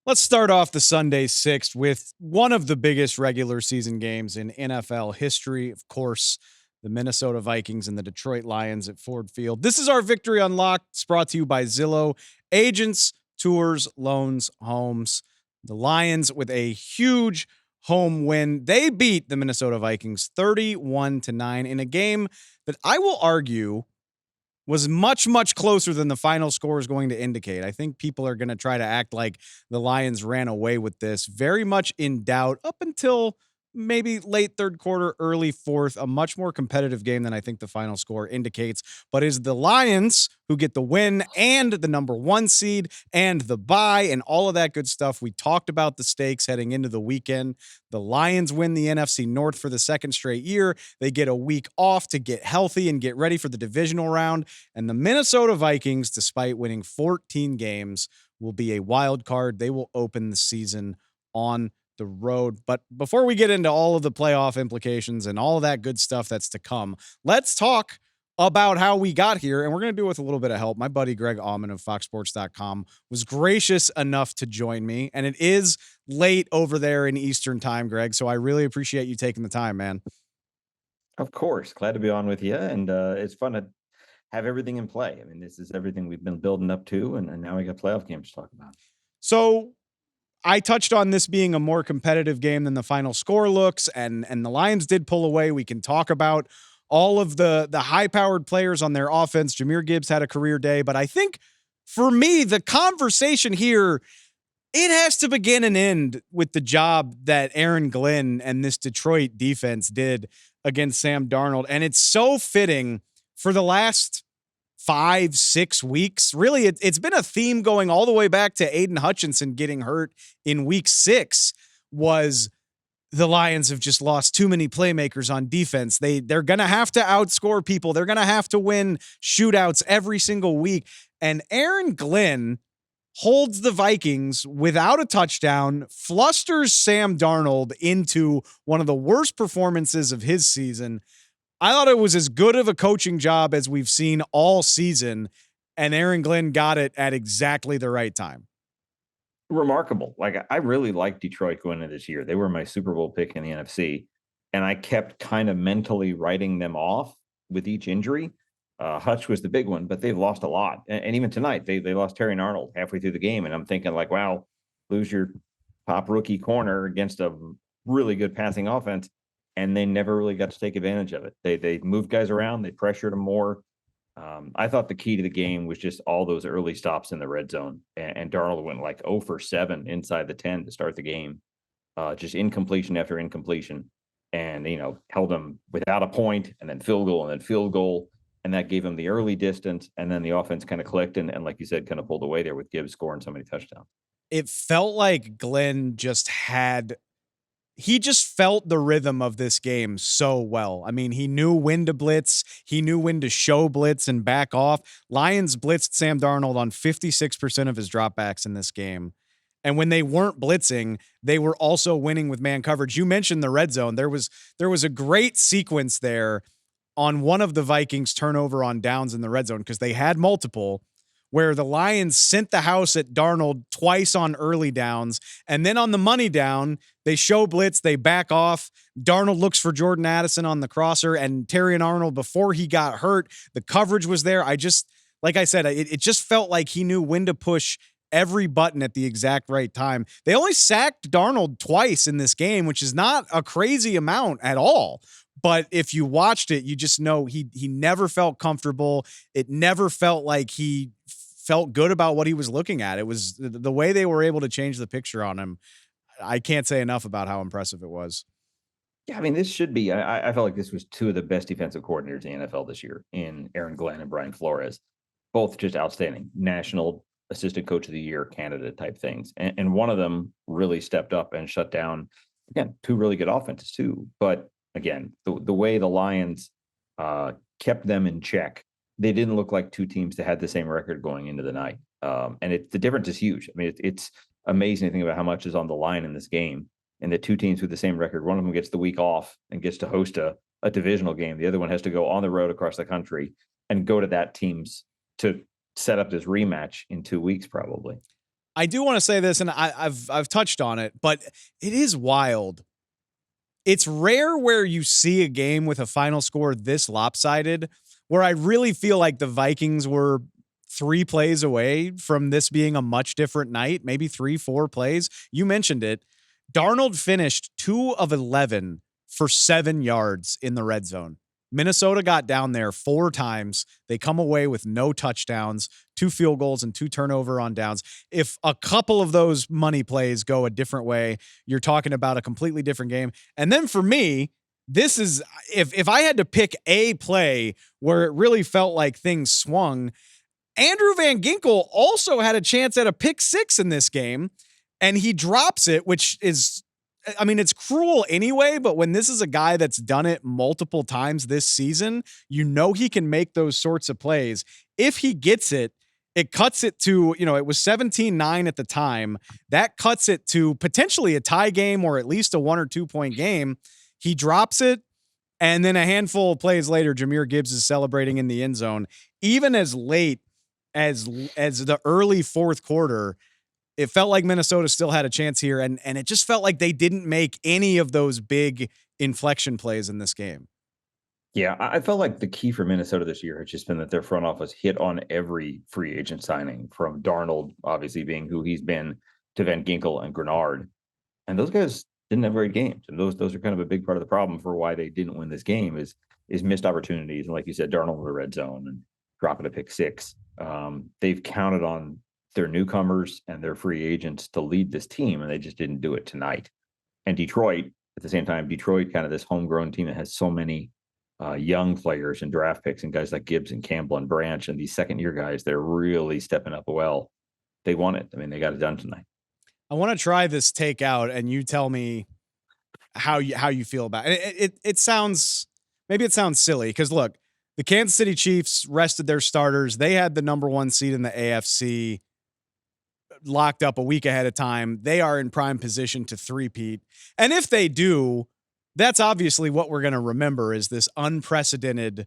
Let's start off the Sunday 6th with one of the biggest regular season games in NFL history. Of course, the Minnesota Vikings and the Detroit Lions at Ford Field. This is our Victory Unlocked. It's brought to you by Zillow. Agents, tours, loans, homes. The Lions with a huge home win. They beat the Minnesota Vikings 31-9 in a game that I will argue was much, much closer than the final score is going to indicate. I think people are going to try to act like the Lions ran away with this. Very much in doubt up until maybe late third quarter, early fourth, a much more competitive game than I think the final score indicates. But is the Lions who get the win and the number one seed and the bye and all of that good stuff. We talked about the stakes heading into the weekend. The Lions win the NFC North for the second straight year. They get a week off to get healthy and get ready for the divisional round. And the Minnesota Vikings, despite winning 14 games, will be a wild card. They will open the season on the road. But before we get into all of the playoff implications and all of that good stuff that's to come, let's talk about how we got here. And we're going to do it with a little bit of help. My buddy Greg Auman of foxsports.com was gracious enough to join me. And it is late over there in Eastern time, Greg. So I really appreciate you taking the time, man. Of course. Glad to be on with you. And it's fun to have everything in play. I mean, this is everything we've been building up to. And now we got playoff games to talk about. So I touched on this being a more competitive game than the final score looks, and the Lions did pull away. We can talk about all of the high-powered players on their offense. Jahmyr Gibbs had a career day, but I think for me, the conversation here, it has to begin and end with the job that Aaron Glenn and this Detroit defense did against Sam Darnold, and it's so fitting for the last 5-6 weeks. Really, it's been a theme going all the way back to Aiden Hutchinson getting hurt in week 6. Was the Lions have just lost too many playmakers on defense. They're going to have to outscore people. They're going to have to win shootouts every single week. And Aaron Glenn holds the Vikings without a touchdown, flusters Sam Darnold into one of the worst performances of his season. I thought it was as good of a coaching job as we've seen all season, and Aaron Glenn got it at exactly the right time. Remarkable. Like, I really liked Detroit going into this year. They were my Super Bowl pick in the NFC, and I kept kind of mentally writing them off with each injury. Hutch was the big one, but they've lost a lot. And even tonight, they lost Terry Arnold halfway through the game, and I'm thinking like, wow, lose your top rookie corner against a really good passing offense. And they never really got to take advantage of it. They moved guys around. They pressured them more. I thought the key to the game was just all those early stops in the red zone. And Darnold went like 0 for 7 inside the 10 to start the game. Just incompletion after incompletion. And, held them without a point and then field goal and then field goal. And that gave him the early distance. And then the offense kind of clicked. And like you said, kind of pulled away there with Gibbs scoring so many touchdowns. It felt like Glenn he just felt the rhythm of this game so well. I mean, he knew when to blitz. He knew when to show blitz and back off. Lions blitzed Sam Darnold on 56% of his dropbacks in this game. And when they weren't blitzing, they were also winning with man coverage. You mentioned the red zone. There was a great sequence there on one of the Vikings turnover on downs in the red zone because they had multiple, where the Lions sent the house at Darnold twice on early downs. And then on the money down, they show blitz, they back off. Darnold looks for Jordan Addison on the crosser, and Terry and Arnold, before he got hurt, the coverage was there. Like I said, it just felt like he knew when to push every button at the exact right time. They only sacked Darnold twice in this game, which is not a crazy amount at all. But if you watched it, you just know he never felt comfortable. It never felt like he felt good about what he was looking at. It was the way they were able to change the picture on him. I can't say enough about how impressive it was. Yeah, I mean, this should be. I felt like this was two of the best defensive coordinators in the NFL this year in Aaron Glenn and Brian Flores. Both just outstanding. National Assistant Coach of the Year candidate type things. And one of them really stepped up and shut down, again, two really good offenses too. But again, the way the Lions kept them in check, they didn't look like two teams that had the same record going into the night. And the difference is huge. I mean, it's amazing to think about how much is on the line in this game. And the two teams with the same record, one of them gets the week off and gets to host a divisional game. The other one has to go on the road across the country and go to that team's to set up this rematch in 2 weeks, probably. I do want to say this, and I've touched on it, but it is wild. It's rare where you see a game with a final score this lopsided, where I really feel like the Vikings were 3 plays away from this being a much different night, maybe 3, 4 plays. You mentioned it. Darnold finished 2 of 11 for 7 yards in the red zone. Minnesota got down there 4 times. They come away with no touchdowns, 2 field goals, and 2 turnover on downs. If a couple of those money plays go a different way, you're talking about a completely different game. And then for me, this is if I had to pick a play where it really felt like things swung, Andrew Van Ginkel also had a chance at a pick 6 in this game, and he drops it, which is, I mean, it's cruel anyway, but when this is a guy that's done it multiple times this season, you know he can make those sorts of plays. If he gets it, it cuts it to, it was 17-9 at the time. That cuts it to potentially a tie game or at least a 1 or 2 point game. He drops it, and then a handful of plays later, Jahmyr Gibbs is celebrating in the end zone. Even as late as the early fourth quarter, it felt like Minnesota still had a chance here, and it just felt like they didn't make any of those big inflection plays in this game. Yeah, I felt like the key for Minnesota this year has just been that their front office hit on every free agent signing, from Darnold, obviously being who he's been, to Van Ginkel and Grenard. And those guys didn't have great games. And those are kind of a big part of the problem for why they didn't win this game is missed opportunities. And like you said, Darnold in the red zone and dropping a pick 6. They've counted on their newcomers and their free agents to lead this team, and they just didn't do it tonight. And Detroit, at the same time, kind of this homegrown team that has so many young players and draft picks and guys like Gibbs and Campbell and Branch and these second-year guys, they're really stepping up well. They won it. I mean, they got it done tonight. I want to try this take out, and you tell me how you feel about it. It sounds, maybe it sounds silly, because look, the Kansas City Chiefs rested their starters. They had the number 1 seed in the AFC locked up a week ahead of time. They are in prime position to three-peat. And if they do, that's obviously what we're going to remember, is this unprecedented,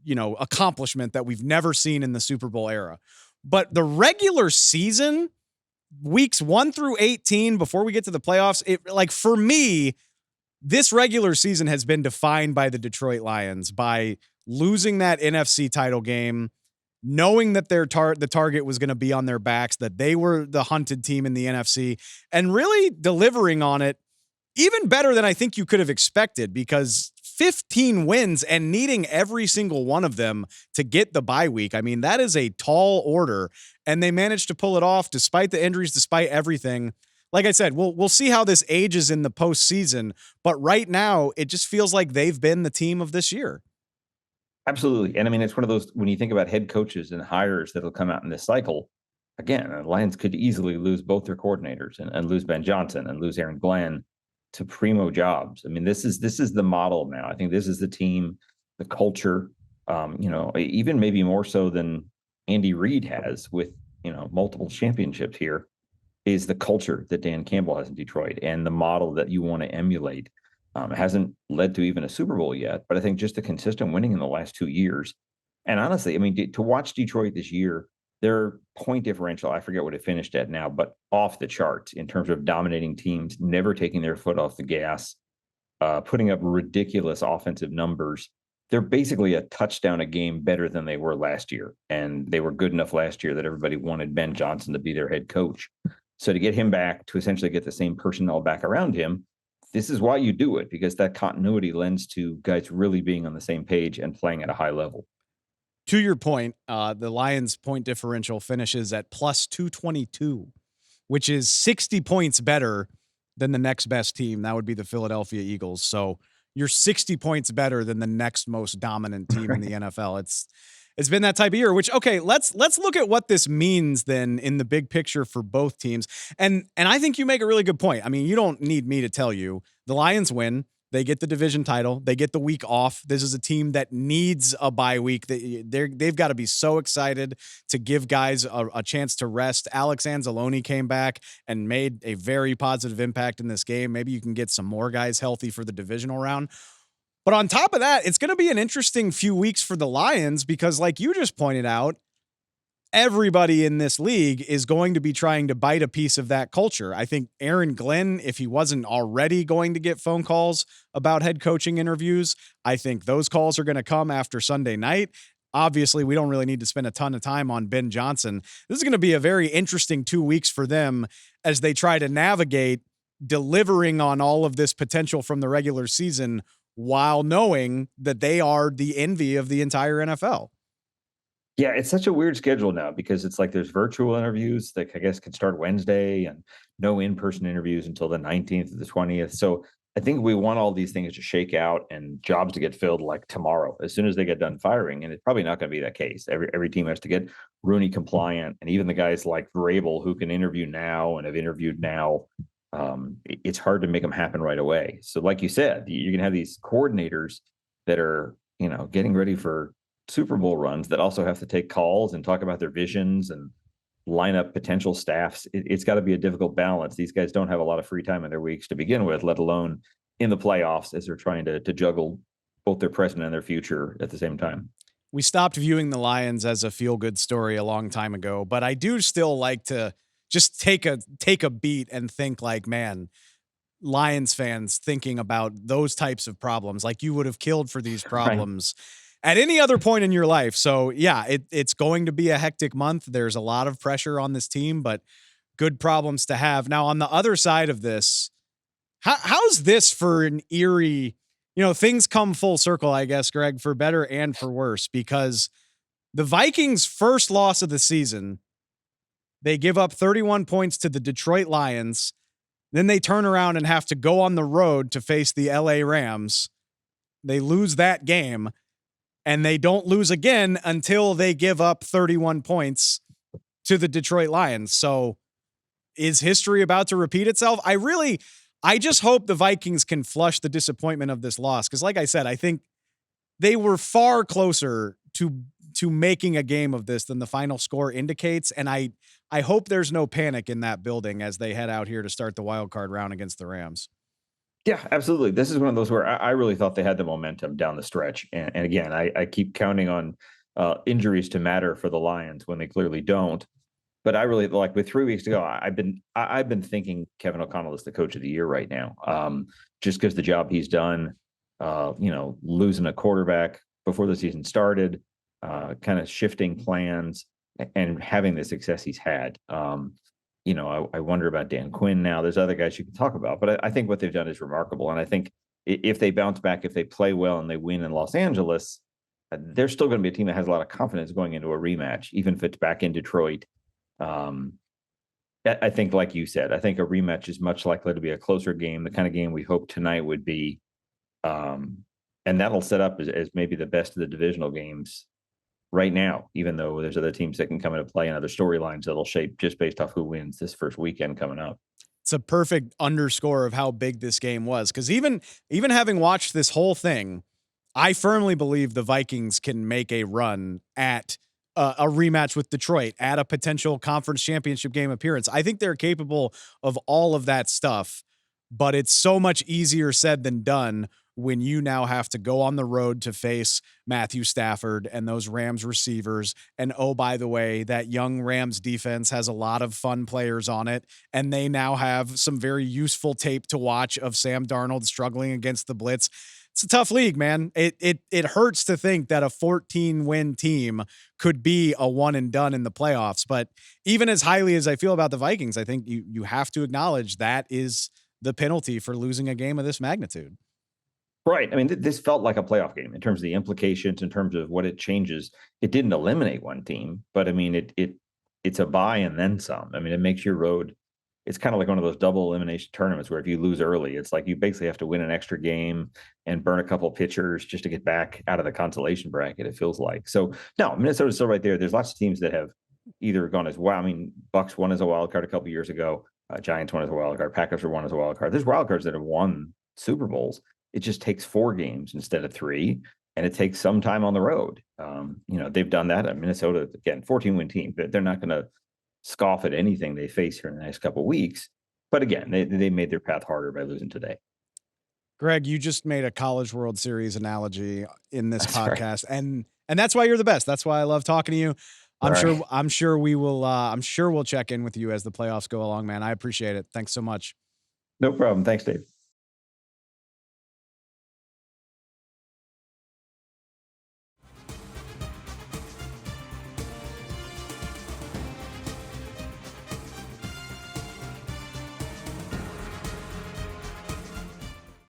accomplishment that we've never seen in the Super Bowl era. But the regular season, weeks 1 through 18, before we get to the playoffs, for me, this regular season has been defined by the Detroit Lions, by losing that NFC title game, knowing that the target was going to be on their backs, that they were the hunted team in the NFC, and really delivering on it even better than I think you could have expected, because 15 wins and needing every single one of them to get the bye week. I mean, that is a tall order, and they managed to pull it off despite the injuries, despite everything. Like I said, we'll see how this ages in the postseason, but right now it just feels like they've been the team of this year. Absolutely. And I mean, it's one of those, when you think about head coaches and hires that'll come out in this cycle, again, the Lions could easily lose both their coordinators and lose Ben Johnson and lose Aaron Glenn to primo jobs. I mean, this is the model now. I think this is the team, the culture, even maybe more so than Andy Reid has with, multiple championships here, is the culture that Dan Campbell has in Detroit and the model that you want to emulate. It hasn't led to even a Super Bowl yet, but I think just the consistent winning in the last 2 years. And honestly, I mean, to watch Detroit this year, their point differential, I forget what it finished at now, but off the charts in terms of dominating teams, never taking their foot off the gas, putting up ridiculous offensive numbers. They're basically a touchdown a game better than they were last year. And they were good enough last year that everybody wanted Ben Johnson to be their head coach. So to get him back, to essentially get the same personnel back around him, this is why you do it, because that continuity lends to guys really being on the same page and playing at a high level. To your point, the Lions' point differential finishes at plus 222, which is 60 points better than the next best team. That would be the Philadelphia Eagles. So you're 60 points better than the next most dominant team in the NFL. It's been that type of year, which, okay, let's look at what this means then in the big picture for both teams. And I think you make a really good point. I mean, you don't need me to tell you. The Lions win. They get the division title. They get the week off. This is a team that needs a bye week. They've got to be so excited to give guys a chance to rest. Alex Anzalone came back and made a very positive impact in this game. Maybe you can get some more guys healthy for the divisional round. But on top of that, it's going to be an interesting few weeks for the Lions, because like you just pointed out, everybody in this league is going to be trying to bite a piece of that culture. I think Aaron Glenn, if he wasn't already going to get phone calls about head coaching interviews, I think those calls are going to come after Sunday night. Obviously, we don't really need to spend a ton of time on Ben Johnson. This is going to be a very interesting 2 weeks for them as they try to navigate delivering on all of this potential from the regular season while knowing that they are the envy of the entire NFL. Yeah, it's such a weird schedule now because it's like there's virtual interviews that I guess can start Wednesday and no in-person interviews until the 19th or the 20th. So I think we want all these things to shake out and jobs to get filled like tomorrow, as soon as they get done firing. And it's probably not going to be that case. Every team has to get Rooney compliant, and even the guys like Vrabel who can interview now and have interviewed now. It's hard to make them happen right away. So, like you said, you can have these coordinators that are, getting ready for Super Bowl runs that also have to take calls and talk about their visions and line up potential staffs. It's got to be a difficult balance. These guys don't have a lot of free time in their weeks to begin with, let alone in the playoffs as they're trying to juggle both their present and their future at the same time. We stopped viewing the Lions as a feel-good story a long time ago, but I do still like to just take a beat and think like, man, Lions fans thinking about those types of problems, like you would have killed for these Right. problems at any other point in your life. So yeah, it's going to be a hectic month. There's a lot of pressure on this team, but good problems to have. Now on the other side of this, how's this for an eerie, things come full circle, I guess, Greg, for better and for worse, because the Vikings' first loss of the season, they give up 31 points to the Detroit Lions. Then they turn around and have to go on the road to face the LA Rams. They lose that game, and they don't lose again until they give up 31 points to the Detroit Lions. So is history about to repeat itself? I just hope the Vikings can flush the disappointment of this loss. Cause like I said, I think they were far closer to making a game of this than the final score indicates. And I hope there's no panic in that building as they head out here to start the wild card round against the Rams. Yeah, absolutely. This is one of those where I really thought they had the momentum down the stretch. And again, I keep counting on injuries to matter for the Lions when they clearly don't. But I really like, with 3 weeks to go, I've been thinking Kevin O'Connell is the coach of the year right now. Just because the job he's done, losing a quarterback before the season started, kind of shifting plans and having the success he's had. I wonder about Dan Quinn now. There's other guys you can talk about, but I think what they've done is remarkable. And I think if they bounce back, if they play well and they win in Los Angeles, they're still going to be a team that has a lot of confidence going into a rematch, even if it's back in Detroit. I think, like you said, I think a rematch is much likely to be a closer game, the kind of game we hope tonight would be. And that'll set up as maybe the best of the divisional games right now, even though there's other teams that can come into play and other storylines that'll shape just based off who wins this first weekend coming up. It's a perfect underscore of how big this game was. Cause even having watched this whole thing, I firmly believe the Vikings can make a run at a rematch with Detroit, at a potential conference championship game appearance. I think they're capable of all of that stuff, but it's so much easier said than done when you now have to go on the road to face Matthew Stafford and those Rams receivers. And oh, by the way, that young Rams defense has a lot of fun players on it. And they now have some very useful tape to watch of Sam Darnold struggling against the blitz. It's a tough league, man. It hurts to think that a 14-win team could be a one and done in the playoffs. But even as highly as I feel about the Vikings, I think you have to acknowledge that is the penalty for losing a game of this magnitude. Right. I mean, this felt like a playoff game in terms of the implications, in terms of what it changes. It didn't eliminate one team, but I mean, it's a bye and then some. I mean, it makes your road. It's kind of like one of those double elimination tournaments where if you lose early, it's like you basically have to win an extra game and burn a couple of pitchers just to get back out of the consolation bracket. It feels like. So no, Minnesota's still right there. There's lots of teams that have either gone as well. I mean, Bucks won as a wild card a couple of years ago. Giants won as a wild card. Packers were won as a wild card. There's wild cards that have won Super Bowls. It just takes 4 games instead of 3, and it takes some time on the road. They've done that at Minnesota. Again, 14-win team. They're not going to scoff at anything they face here in the next couple of weeks. But again, they made their path harder by losing today. Greg, you just made a College World Series analogy in this That's right. podcast, and that's why you're the best. That's why I love talking to you. All right. I'm sure we will. I'm sure we'll check in with you as the playoffs go along, man. I appreciate it. Thanks so much. No problem. Thanks, Dave.